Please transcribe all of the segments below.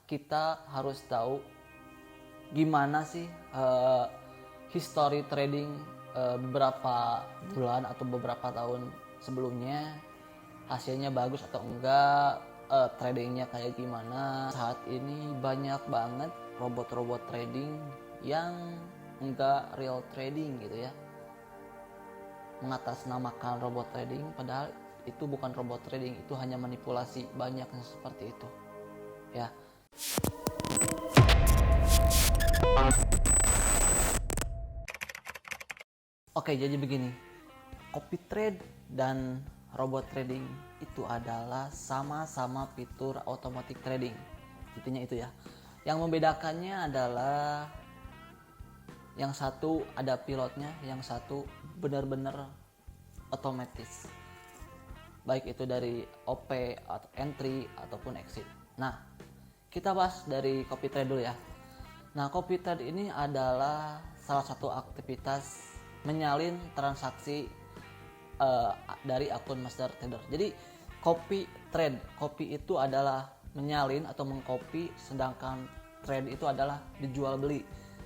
kita harus tahu gimana sih history trading beberapa bulan atau beberapa tahun sebelumnya, hasilnya bagus atau enggak, tradingnya kayak gimana. Saat ini banyak banget robot-robot trading yang enggak real trading gitu ya, mengatasnamakan robot trading padahal itu bukan robot trading, itu hanya manipulasi. Banyak yang seperti itu ya. Oke, jadi begini, copy trade dan robot trading itu adalah sama-sama fitur automatic trading. Intinya itu ya. Yang membedakannya adalah yang satu ada pilotnya, yang satu benar-benar otomatis. Baik itu dari OP atau entry ataupun exit. Nah, kita bahas dari copy trade dulu ya. Nah, copy trade ini adalah salah satu aktivitas menyalin transaksi dari akun master trader. Jadi copy trade, copy itu adalah menyalin atau mengcopy, sedangkan trade itu adalah dijual beli.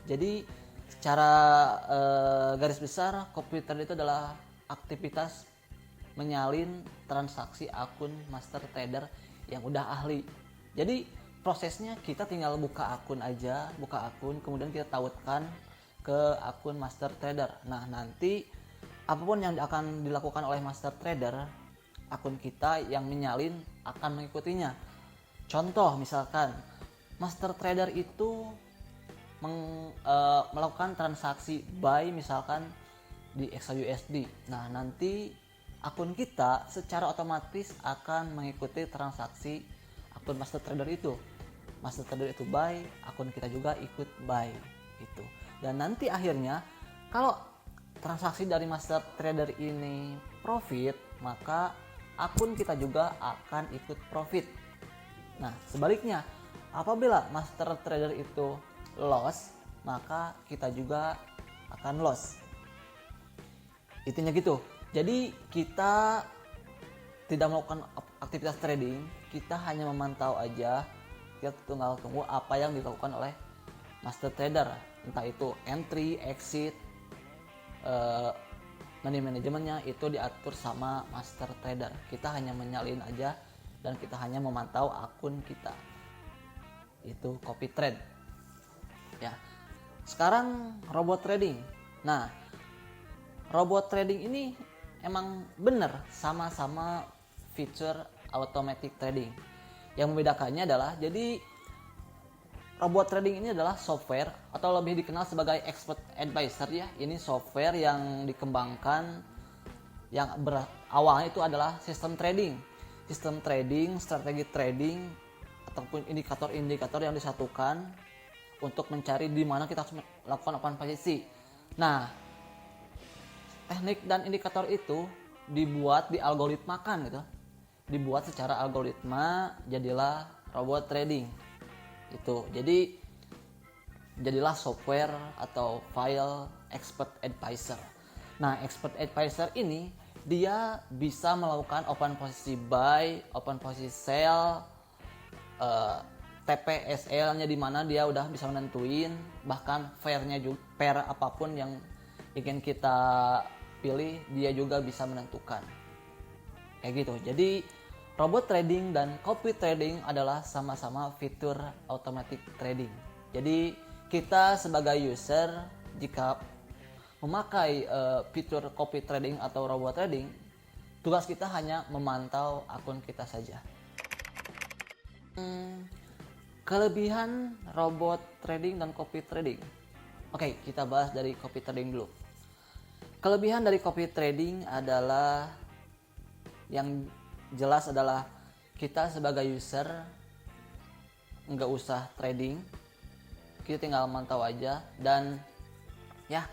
Jadi secara garis besar copy trade itu adalah aktivitas menyalin transaksi akun master trader yang udah ahli. Jadi prosesnya kita tinggal buka akun aja, buka akun kemudian kita tautkan ke akun master trader. Nah, nanti apapun yang akan dilakukan oleh master trader, akun kita yang menyalin akan mengikutinya. Contoh misalkan master trader itu melakukan transaksi buy misalkan di XAUSD. Nah, nanti akun kita secara otomatis akan mengikuti transaksi akun master trader itu. Master trader itu buy, akun kita juga ikut buy gitu. Dan nanti akhirnya kalau transaksi dari master trader ini profit, maka akun kita juga akan ikut profit. Nah, sebaliknya apabila master trader itu loss, maka kita juga akan loss. Intinya gitu. Jadi kita tidak melakukan aktivitas trading, kita hanya memantau aja. Kita tinggal tunggu apa yang dilakukan oleh master trader, entah itu entry, exit, money manajemennya itu diatur sama master trader. Kita hanya menyalin aja dan kita hanya memantau akun kita. Itu copy trade ya. Sekarang robot trading. Nah, robot trading ini emang bener sama-sama fitur automatic trading. Yang membedakannya adalah, jadi robot trading ini adalah software atau lebih dikenal sebagai expert advisor ya. Ini software yang dikembangkan yang awalnya itu adalah sistem trading, strategi trading ataupun indikator-indikator yang disatukan untuk mencari di mana kita harus melakukan open posisi. Nah, teknik dan indikator itu dibuat di algoritmakan gitu. Dibuat secara algoritma, jadilah robot trading. Itu. Jadi jadilah software atau file expert advisor. Nah, expert advisor ini dia bisa melakukan open posisi buy, open posisi sell, TPSL-nya di mana dia udah bisa menentuin, bahkan pair-nya juga, pair apapun yang ingin kita pilih dia juga bisa menentukan. Kayak gitu. Jadi robot trading dan copy trading adalah sama-sama fitur automatic trading. Jadi kita sebagai user jika memakai fitur copy trading atau robot trading, tugas kita hanya memantau akun kita saja. Kelebihan robot trading dan copy trading. Oke, kita bahas dari copy trading dulu. Kelebihan dari copy trading adalah yang jelas adalah kita sebagai user nggak usah trading, kita tinggal mantau aja. Dan ya,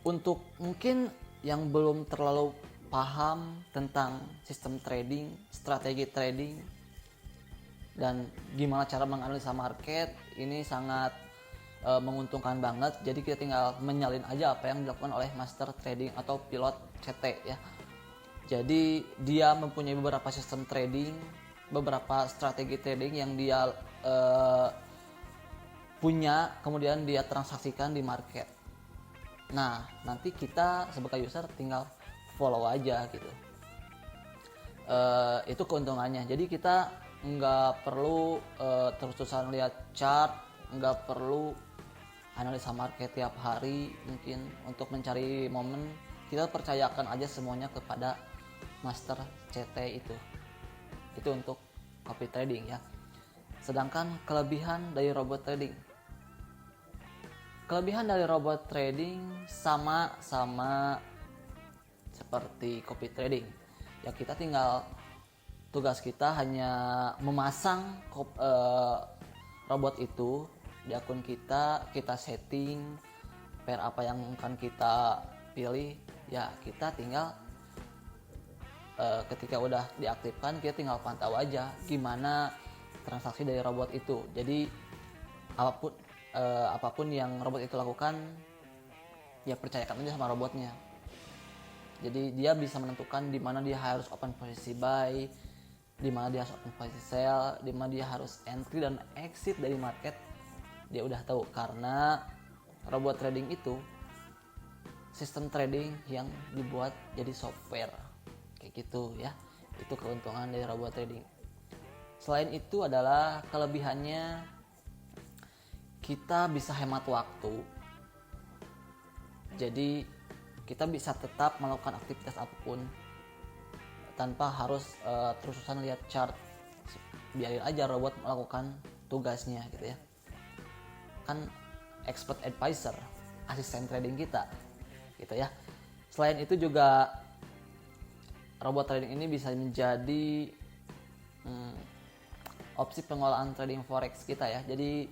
untuk mungkin yang belum terlalu paham tentang sistem trading, strategi trading, dan gimana cara menganalisa market, ini sangat menguntungkan banget. Jadi kita tinggal menyalin aja apa yang dilakukan oleh master trading atau pilot CT ya. Jadi dia mempunyai beberapa sistem trading, beberapa strategi trading yang dia punya, kemudian dia transaksikan di market. Nah, nanti kita sebagai user tinggal follow aja gitu. Itu keuntungannya. Jadi kita nggak perlu terus-terusan lihat chart, nggak perlu analisa market tiap hari. Mungkin untuk mencari momen, kita percayakan aja semuanya kepada master CT itu untuk copy trading ya. Sedangkan kelebihan dari robot trading sama seperti copy trading ya. Kita tinggal, tugas kita hanya memasang robot itu di akun kita setting pair apa yang akan kita pilih ya. Kita tinggal ketika udah diaktifkan, kita tinggal pantau aja gimana transaksi dari robot itu. Jadi apapun yang robot itu lakukan ya percayakan aja sama robotnya. Jadi dia bisa menentukan di mana dia harus open posisi buy, di mana dia harus open posisi sell, di mana dia harus entry dan exit dari market. Dia udah tahu, karena robot trading itu sistem trading yang dibuat jadi software kayak gitu ya. Itu keuntungan dari robot trading. Selain itu adalah kelebihannya, kita bisa hemat waktu. Jadi kita bisa tetap melakukan aktivitas apapun tanpa harus terus-terusan lihat chart. Biarin aja robot melakukan tugasnya gitu ya. Kan expert advisor, asisten trading kita gitu ya. Selain itu juga robot trading ini bisa menjadi opsi pengelolaan trading forex kita ya. Jadi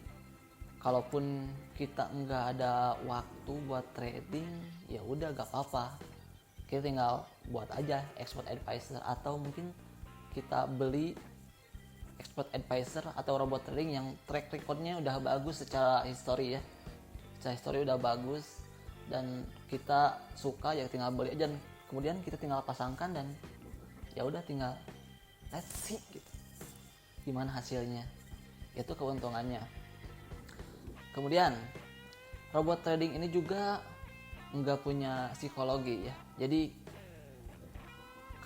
kalaupun kita nggak ada waktu buat trading, ya udah gak apa-apa, kita tinggal buat aja expert advisor, atau mungkin kita beli expert advisor atau robot trading yang track recordnya udah bagus secara history ya. Secara history udah bagus dan kita suka, ya tinggal beli aja, kemudian kita tinggal pasangkan dan ya udah tinggal let's see gitu gimana hasilnya. Itu keuntungannya. Kemudian robot trading ini juga nggak punya psikologi ya. Jadi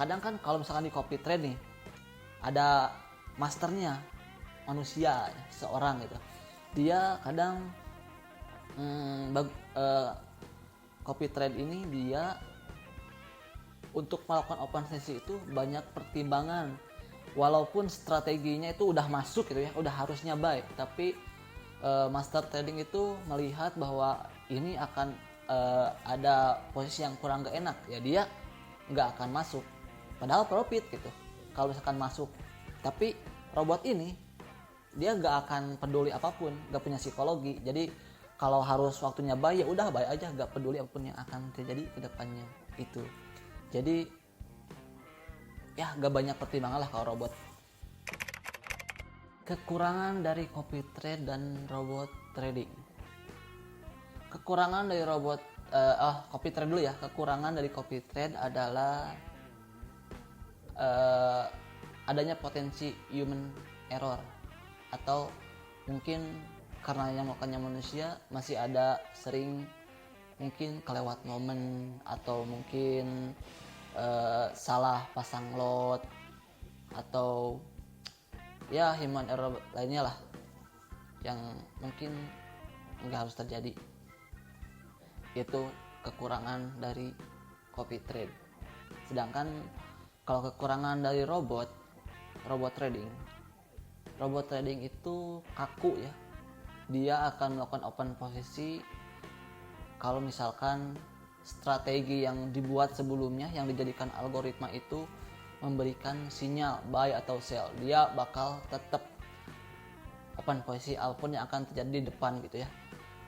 kadang kan kalau misalkan di copy trade nih, ada masternya, manusia seorang gitu. Dia kadang copy trade ini dia untuk melakukan open sesi itu banyak pertimbangan. Walaupun strateginya itu udah masuk gitu ya, udah harusnya buy, tapi master trading itu melihat bahwa ini akan ada posisi yang kurang gak enak ya, dia nggak akan masuk, padahal profit gitu kalau misalkan masuk. Tapi robot ini dia nggak akan peduli apapun, nggak punya psikologi. Jadi kalau harus waktunya buy ya udah buy aja, nggak peduli apapun yang akan terjadi ke depannya itu. Jadi ya nggak banyak pertimbangan lah kalau robot. Kekurangan dari copy trade dan robot trading. Kekurangan dari copy trade dulu ya. Kekurangan dari copy trade adalah adanya potensi human error, atau mungkin karena yang melakukannya manusia, masih ada sering mungkin kelewat momen, atau mungkin salah pasang lot, atau ya human error lainnya lah yang mungkin nggak harus terjadi. Itu kekurangan dari copy trade. Sedangkan kalau kekurangan dari robot trading itu kaku ya. Dia akan melakukan open posisi kalau misalkan strategi yang dibuat sebelumnya, yang dijadikan algoritma itu memberikan sinyal buy atau sell, dia bakal tetap open posisi apapun yang akan terjadi di depan gitu ya.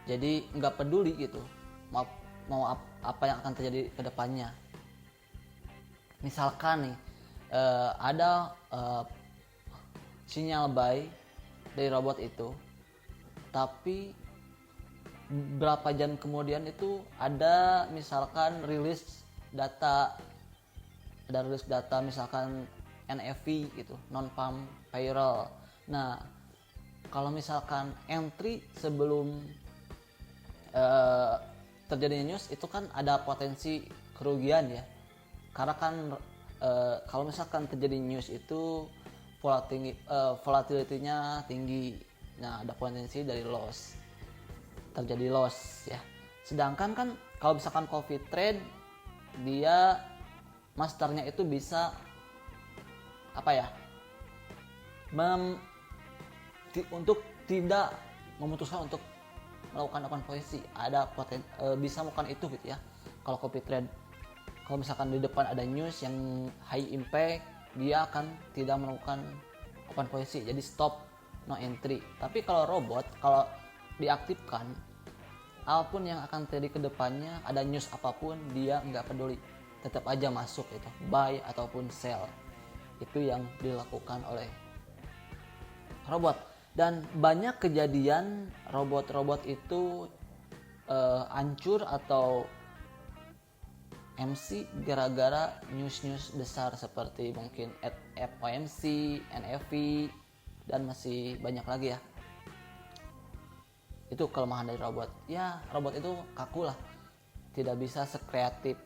Jadi nggak peduli gitu mau apa yang akan terjadi ke depannya. Misalkan nih ada sinyal buy dari robot itu, tapi berapa jam kemudian itu ada misalkan rilis data misalkan NFP gitu, non farm payroll. Nah kalau misalkan entry sebelum terjadinya news itu kan ada potensi kerugian ya, karena kan kalau misalkan terjadi news itu volatility-nya tinggi, nah ada potensi dari terjadi loss ya. Sedangkan kan kalau misalkan copy trade, dia masternya itu bisa untuk tidak memutuskan untuk melakukan open posisi, ada bisa melakukan itu gitu ya. Kalau copy trade, kalau misalkan di depan ada news yang high impact, dia akan tidak melakukan open posisi, jadi stop, no entry. Tapi kalau robot, kalau diaktifkan, apapun yang akan terjadi ke depannya, ada news apapun dia nggak peduli, tetap aja masuk itu, buy ataupun sell. Itu yang dilakukan oleh robot. Dan banyak kejadian robot-robot itu hancur atau MC gara-gara news-news besar seperti mungkin FOMC, NFV, dan masih banyak lagi ya. Itu kelemahan dari robot. Ya, robot itu kaku lah, tidak bisa sekreatif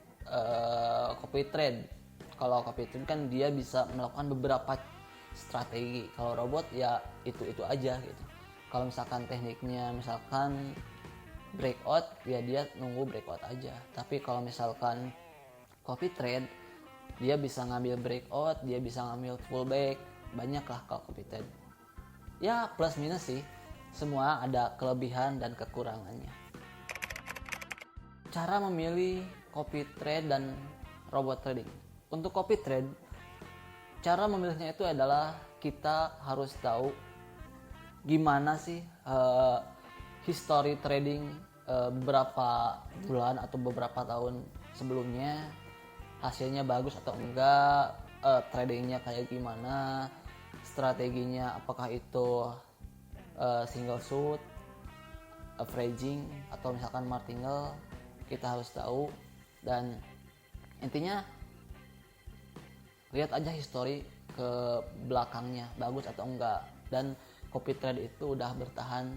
copy trade. Kalau copy trade kan dia bisa melakukan beberapa strategi. Kalau robot ya itu aja gitu. Kalau misalkan tekniknya misalkan breakout, ya dia nunggu breakout aja. Tapi kalau misalkan copy trade, dia bisa ngambil breakout, dia bisa ngambil pullback, banyak lah kalau copy trade. Ya plus minus sih, semua ada kelebihan dan kekurangannya. Cara memilih copy trade dan robot trading. Untuk copy trade, cara memilihnya itu adalah kita harus tahu gimana sih history trading beberapa bulan atau beberapa tahun sebelumnya, hasilnya bagus atau enggak, tradingnya kayak gimana, strateginya apakah itu single shoot, averaging, atau misalkan martingale, kita harus tahu. Dan intinya lihat aja history ke belakangnya bagus atau enggak, dan copy trade itu udah bertahan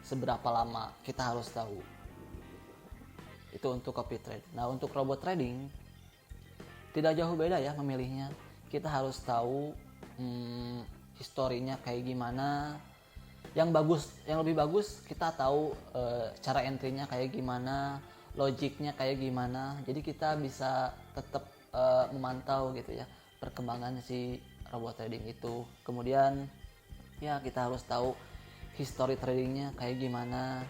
seberapa lama, kita harus tahu. Itu untuk copy trade. Nah, untuk robot trading tidak jauh beda ya memilihnya. Kita harus tahu historinya kayak gimana. Yang lebih bagus kita tahu cara entry-nya kayak gimana, logiknya kayak gimana. Jadi kita bisa tetap memantau gitu ya perkembangan si robot trading itu. Kemudian ya kita harus tahu history tradingnya kayak gimana,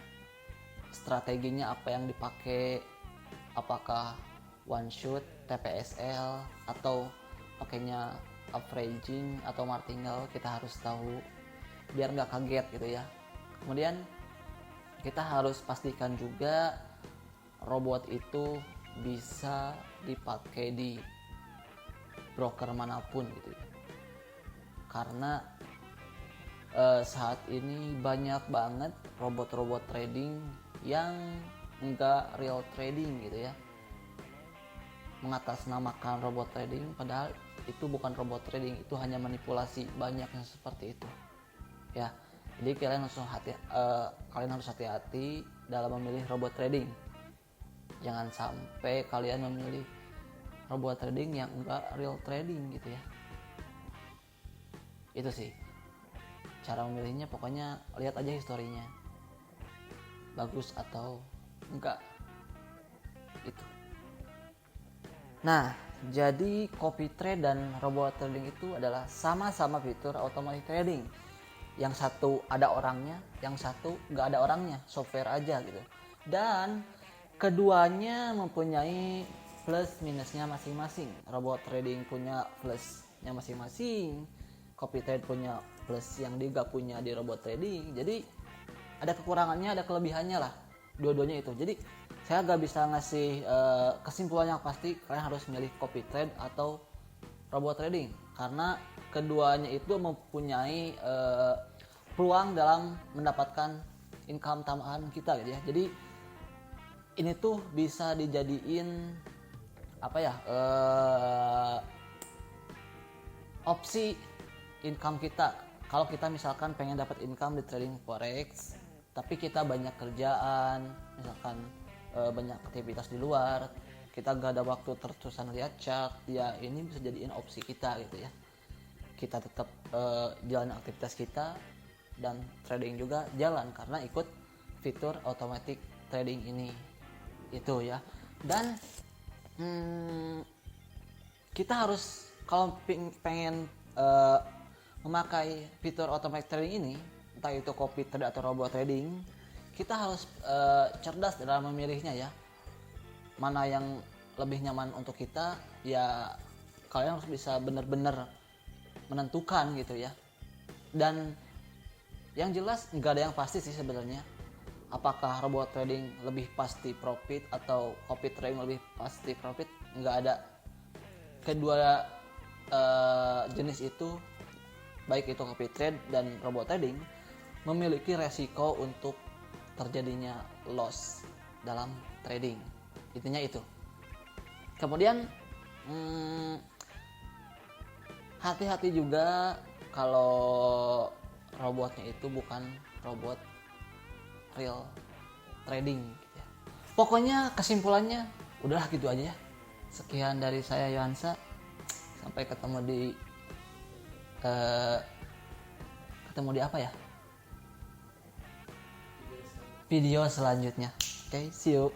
strateginya apa yang dipakai, apakah one shot, TPSL, atau pakainya averaging atau martingale, kita harus tahu biar nggak kaget gitu ya. Kemudian kita harus pastikan juga robot itu bisa dipakai di broker manapun gitu ya. Karena saat ini banyak banget robot-robot trading yang enggak real trading gitu ya, mengatasnamakan robot trading padahal itu bukan robot trading, itu hanya manipulasi. Banyak yang seperti itu ya. Jadi kalian harus hati-hati dalam memilih robot trading. Jangan sampai kalian memilih robot trading yang enggak real trading gitu ya. Itu sih cara memilihnya. Pokoknya lihat aja historinya bagus atau enggak itu. Nah, jadi copy trade dan robot trading itu adalah sama-sama fitur automatic trading. Yang satu ada orangnya, yang satu nggak ada orangnya, software aja gitu. Dan keduanya mempunyai plus minusnya masing-masing. Robot trading punya plusnya masing-masing, copy trade punya plus yang dia gak punya di robot trading. Jadi ada kekurangannya, ada kelebihannya lah, dua-duanya itu. Jadi saya gak bisa ngasih kesimpulan yang pasti kalian harus milih copy trade atau robot trading, karena keduanya itu mempunyai peluang dalam mendapatkan income tambahan kita gitu ya. Jadi ini tuh bisa dijadiin opsi income kita Kalau kita misalkan pengen dapat income di trading forex, tapi kita banyak kerjaan, misalkan banyak aktivitas di luar, kita gak ada waktu terus-terusan lihat chart, ya ini bisa jadiin opsi kita gitu ya. Kita tetap jalan aktivitas kita dan trading juga jalan karena ikut fitur automatic trading ini itu ya. Dan kita harus kalau pengen memakai fitur automatic trading ini, entah itu copy trade atau robot trading, kita harus cerdas dalam memilihnya ya. Mana yang lebih nyaman untuk kita, ya kalian harus bisa benar-benar menentukan gitu ya. Dan yang jelas nggak ada yang pasti sih sebenarnya. Apakah robot trading lebih pasti profit atau copy trading lebih pasti profit? Nggak ada. Kedua jenis itu, baik itu copy trade dan robot trading, memiliki resiko untuk terjadinya loss dalam trading. Intinya itu. Kemudian hati-hati juga kalau robotnya itu bukan robot real trading gitu ya. Pokoknya kesimpulannya udahlah gitu aja ya. Sekian dari saya Yohansa. Sampai ketemu di apa ya? Video selanjutnya. Oke, see you.